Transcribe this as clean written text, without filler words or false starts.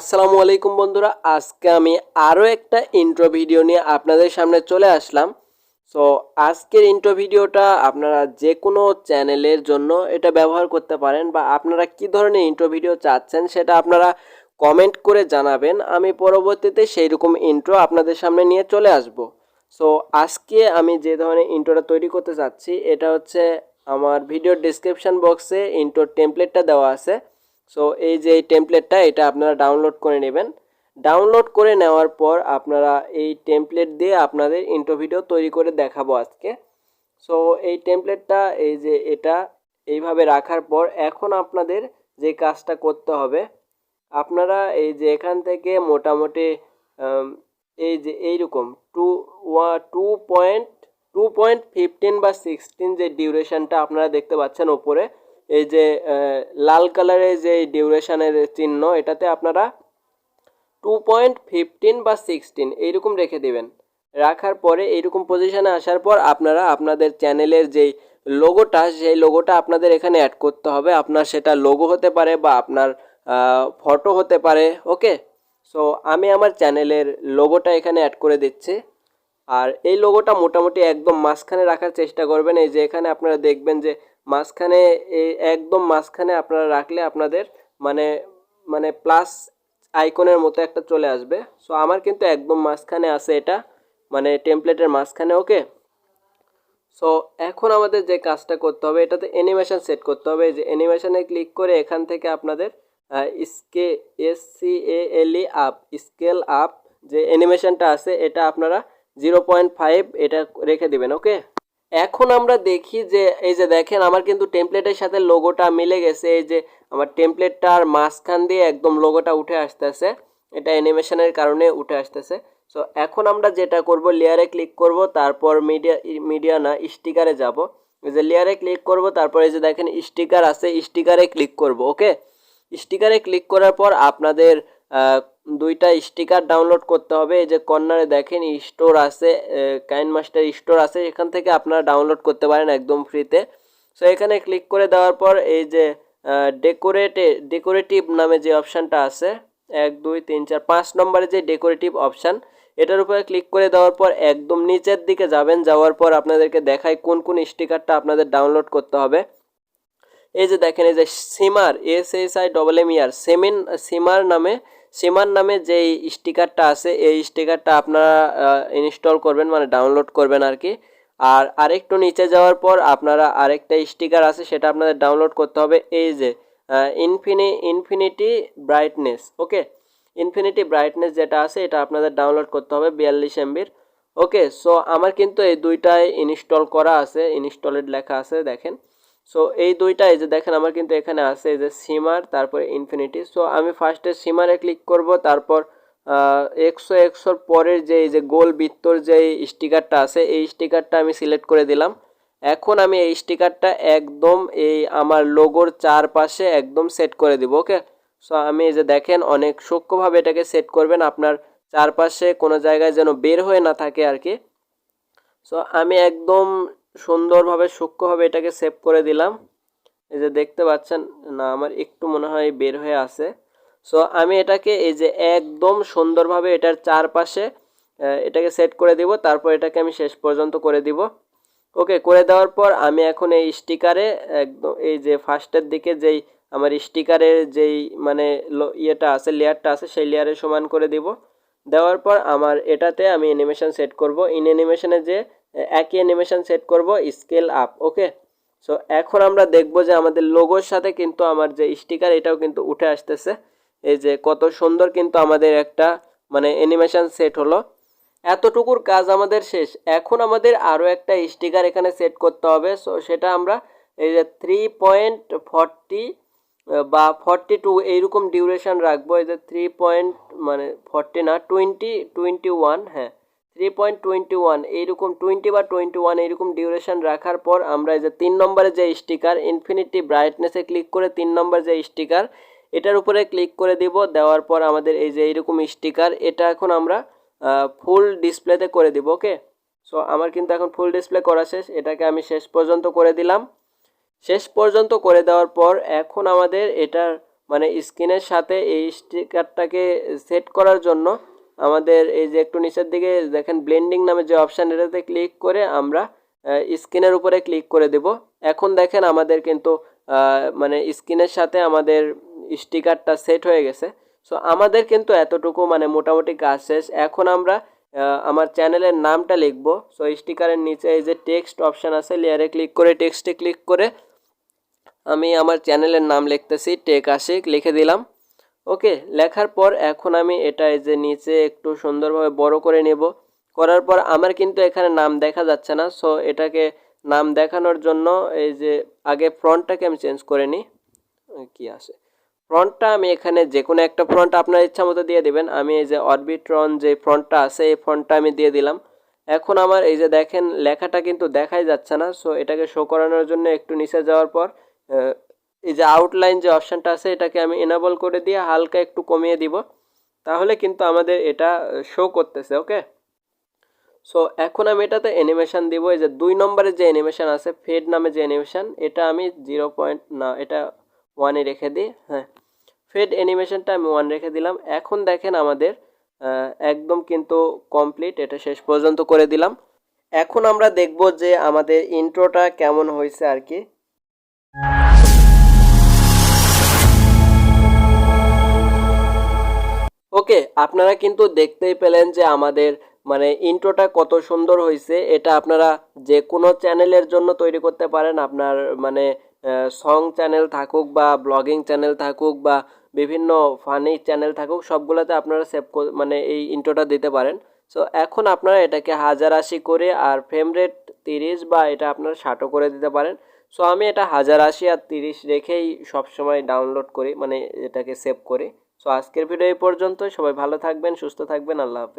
আসসালামু আলাইকুম বন্ধুরা, আজকে আমি আরও একটা ইন্ট্রো ভিডিও নিয়ে আপনাদের সামনে চলে আসলাম। সো আজকের ইন্ট্রো ভিডিওটা আপনারা যে কোনো চ্যানেলের জন্য এটা ব্যবহার করতে পারেন, বা আপনারা কী ধরনের ইন্ট্রো ভিডিও চাচ্ছেন সেটা আপনারা কমেন্ট করে জানাবেন। আমি পরবর্তীতে সেই রকম ইন্ট্রো আপনাদের সামনে নিয়ে চলে আসব। সো আজকে আমি যে ধরনের ইন্ট্রোটা তৈরি করতে চাচ্ছি এটা হচ্ছে আমার ভিডিওর ডেসক্রিপশন বক্সে ইন্ট্রোর টেমপ্লেটটা দেওয়া আছে। সো এই যে টেমপ্লেটটা এটা আপনারা ডাউনলোড করে নেবেন। ডাউনলোড করে নেওয়ার পর আপনারা এই টেমপ্লেট দিয়ে আপনাদের ইন্ট্রো ভিডিও তৈরি করে দেখাবো আজকে। সো এই টেমপ্লেটটা এই যে এটা এইভাবে রাখার পর এখন আপনাদের যে কাজটা করতে হবে, আপনারা এই যে এখান থেকে মোটামুটি এই যে এইরকম টু পয়েন্ট 15 বা 16 যে ডিউরেশনটা আপনারা দেখতে পাচ্ছেন ওপরে, এই যে লাল কালারের যে ডিউরেশনের চিহ্ন, এটাতে আপনারা 2.15 বা 16 এইরকম রেখে দেবেন। রাখার পরে এইরকম পজিশানে আসার পর আপনারা আপনাদের চ্যানেলের যেই লোগোটা, সেই লোগোটা আপনাদের এখানে অ্যাড করতে হবে। আপনার সেটা লোগো হতে পারে বা আপনার ফটো হতে পারে। ওকে, সো আমি আমার চ্যানেলের লোগোটা এখানে অ্যাড করে দিচ্ছি। আর এই লোগোটা মোটামুটি একদম মাঝখানে রাখার চেষ্টা করবেন। এই যে এখানে আপনারা দেখবেন যে মাঝখানে, এই একদম মাঝখানে আপনারা রাখলে আপনাদের মানে মানে প্লাস আইকনের মতো একটা চলে আসবে। সো আমার কিন্তু একদম মাঝখানে আছে এটা, মানে টেমপ্লেটের মাঝখানে। ওকে, সো এখন আমাদের যে কাজটা করতে হবে, এটাতে অ্যানিমেশন সেট করতে হবে। যে অ্যানিমেশনে ক্লিক করে এখান থেকে আপনাদের SCALE আপ, স্কেল আপ যে অ্যানিমেশনটা আছে এটা আপনারা 0.5 এটা রেখে দিবেন। ওকে, এখন আমরা দেখি যে এই যে দেখেন আমার কিন্তু টেমপ্লেটের সাথে লোগোটা মিলে গেছে। এই যে আমার টেমপ্লেটটার মাঝখান দিয়ে একদম লোগোটা উঠে আসতেছে, এটা অ্যানিমেশনের কারণে উঠে আসতেছে। সো এখন আমরা যেটা করব, লেয়ারে ক্লিক করব, তারপর মিডিয়া না স্টিকারে যাব। এই যে লেয়ারে ক্লিক করব, তারপর এই যে দেখেন স্টিকার আছে, স্টিকারে ক্লিক করব। ওকে, স্টিকারে ক্লিক করার পর আপনাদের দুইটা স্টিকার ডাউনলোড করতে হবে। এই যে কর্নারে দেখেন স্টোর আছে, কাইনমাস্টার স্টোর আছে, এখান থেকে আপনারা ডাউনলোড করতে পারেন একদম ফ্রিতে। সো এখানে ক্লিক করে দেওয়ার পর এই যে ডেকোরেটিভ নামে যে অপশানটা আছে, 1 2 3 4 5 নম্বরে যে ডেকোরেটিভ অপশান, এটার উপরে ক্লিক করে দেওয়ার পর একদম নিচের দিকে যাবেন। যাওয়ার পর আপনাদেরকে দেখায় কোন কোন স্টিকারটা আপনাদের ডাউনলোড করতে হবে। এই যে দেখেন, এই যে সিমার SHIMMER সিমার নামে যে স্টিকারটা আছে, এই স্টিকারটা আপনারা ইনস্টল করবেন, মানে ডাউনলোড করবেন আর কি। আর আরেকটু নিচে যাওয়ার পর আপনারা আরেকটা স্টিকার আছে, সেটা আপনাদের ডাউনলোড করতে হবে। এই যে ইনফিনিটি ব্রাইটনেস। ওকে, ইনফিনিটি ব্রাইটনেস যেটা আছে এটা আপনাদের ডাউনলোড করতে হবে 42 MB। ওকে, সো আমার কিন্তু এই দুইটাই ইনস্টল করা আছে, ইনস্টলেড লেখা আছে দেখেন। সো এই দুইটা, এই যে দেখেন আমার কিন্তু এখানে আছে এই যে সিমার, তারপরে ইনফিনিটি। সো আমি ফার্স্টে সিমারে ক্লিক করব, তারপর 100 পরের যে এই যে গোল বৃত্তর যে স্টিকারটা আছে, এই স্টিকারটা আমি সিলেক্ট করে দিলাম। এখন আমি এই স্টিকারটা একদম এই আমার লোগোর চারপাশে একদম সেট করে দিব। ওকে, সো আমি এই যে দেখেন অনেক সূক্ষ্মভাবে এটাকে সেট করবেন, আপনার চারপাশে কোনো জায়গায় যেন বের হয়ে না থাকে আর কি। সো আমি একদম সুন্দরভাবে সূক্ষ্মভাবে এটাকে সেভ করে দিলাম। এই যে দেখতে পাচ্ছেন, না আমার একটু মনে হয় বের হয়ে আছে। সো আমি এটাকে এই যে একদম সুন্দরভাবে এটার চারপাশে এটাকে সেট করে দিব, তারপর এটাকে আমি শেষ পর্যন্ত করে দিব। ওকে, করে দেওয়ার পর আমি এখন এই স্টিকারে একদম এই যে ফার্স্টের দিকে যেই আমার স্টিকারের যেই মানে ইয়েটা আছে, লেয়ারটা আছে, সেই লেয়ারে সমান করে দিব। দেওয়ার পর আমার এটাতে আমি অ্যানিমেশন সেট করব। অ্যানিমেশনে যে একই অ্যানিমেশন সেট করব, স্কেল আপ। ওকে, সো এখন আমরা দেখব যে আমাদের লোগোর সাথে কিন্তু আমার যে স্টিকার এটাও কিন্তু উঠে আসতেছে। এই যে কত সুন্দর কিন্তু আমাদের একটা মানে অ্যানিমেশন সেট হলো। এতটুকুর কাজ আমাদের শেষ। এখন আমাদের আরও একটা স্টিকার এখানে সেট করতে হবে। সো সেটা আমরা এই যে 3.40 বা 42 এইরকম ডিউরেশন রাখবো। এই যে 3.40 না 21, হ্যাঁ 3.21 এইরকম 20 বা 21 এইরকম ডিউরেশন রাখার পর আমরা এই যে 3 নম্বরে যে স্টিকার ইনফিনিটি ব্রাইটনেসে ক্লিক করে 3 নম্বর যে স্টিকার এটার উপরে ক্লিক করে দিব। দেওয়ার পর আমাদের এই যে এইরকম স্টিকার, এটা এখন আমরা ফুল ডিসপ্লেতে করে দিব। ওকে, সো আমার কিন্তু এখন ফুল ডিসপ্লে করা শেষ। এটাকে আমি শেষ পর্যন্ত করে দিলাম। শেষ পর্যন্ত করে দেওয়ার পর এখন আমাদের এটার মানে স্ক্রিনের সাথে এই স্টিকারটাকে সেট করার জন্য আমাদের এই যে একটু নিচের দিকে দেখেন ব্লেন্ডিং নামে যে অপশান, এটাতে ক্লিক করে আমরা স্ক্রিনের উপরে ক্লিক করে দেব। এখন দেখেন আমাদের কিন্তু মানে স্ক্রিনের সাথে আমাদের স্টিকারটা সেট হয়ে গেছে। সো আমাদের কিন্তু এতটুকু মানে মোটামুটি কাজ শেষ। এখন আমরা আমার চ্যানেলের নামটা লিখবো। সো স্টিকারের নিচে এই যে টেক্সট অপশান আছে, লেয়ারে ক্লিক করে টেক্সটে ক্লিক করে আমি আমার চ্যানেলের নাম লিখতেছি, টেক আশিক লিখে দিলাম। ওকে, লেখার পর এখন আমি এটা এই যে নিচে একটু সুন্দরভাবে বড় করে নেব। করার পর আমার কিন্তু এখানে নাম দেখা যাচ্ছে না। সো এটাকে নাম দেখানোর জন্য এই যে আগে ফ্রন্টটাকে আমি চেঞ্জ করে নিই। কি আছে ফ্রন্টটা আমি এখানে যে কোনো একটা ফ্রন্ট আপনার ইচ্ছা মতো দিয়ে দেবেন। আমি এই যে অরবিট্রন যে ফ্রন্টটা আছে এই ফ্রন্টটা আমি দিয়ে দিলাম। এখন আমার এই যে দেখেন লেখাটা কিন্তু দেখাই যাচ্ছে না। সো এটাকে শো করানোর জন্য একটু নিচে যাওয়ার পর এই যে আউটলাইন যে অপশানটা আছে এটাকে আমি এনেবল করে দিয়ে হালকা একটু কমিয়ে দিব, তাহলে কিন্তু আমাদের এটা শো করতেছে। ওকে, সো এখন আমি এটাতে অ্যানিমেশন দিব। এই যে 2 নম্বরের যে অ্যানিমেশন আছে ফেড নামে যে অ্যানিমেশন, এটা আমি 0. না এটা 1-এ রেখে দিই। হ্যাঁ, ফেড অ্যানিমেশনটা আমি 1 রেখে দিলাম। এখন দেখেন আমাদের একদম কিন্তু কমপ্লিট, এটা শেষ পর্যন্ত করে দিলাম। এখন আমরা দেখব যে আমাদের ইন্ট্রোটা কেমন হয়েছে আর কি। ওকে, আপনারা কিন্তু দেখতেই পেলেন যে আমাদের মানে ইন্ট্রোটা কত সুন্দর হয়েছে। এটা আপনারা যে কোনো চ্যানেলের জন্য তৈরি করতে পারেন। আপনার মানে সং চ্যানেল থাকুক বা ব্লগিং চ্যানেল থাকুক বা বিভিন্ন ফানি চ্যানেল থাকুক, সবগুলোতে আপনারা মানে এই ইন্ট্রোটা দিতে পারেন। সো এখন আপনারা এটাকে 1080 করে আর ফ্রেম রেট 30 বা এটা আপনারা 60 করে দিতে পারেন। সো আমি এটা 1080 আর 30 রেখেই সবসময় ডাউনলোড করি, মানে এটাকে সেভ করি। সো আজকের ভিডিও এই পর্যন্ত। সবাই ভালো থাকবেন, সুস্থ থাকবেন, আল্লাহ হাফেজ।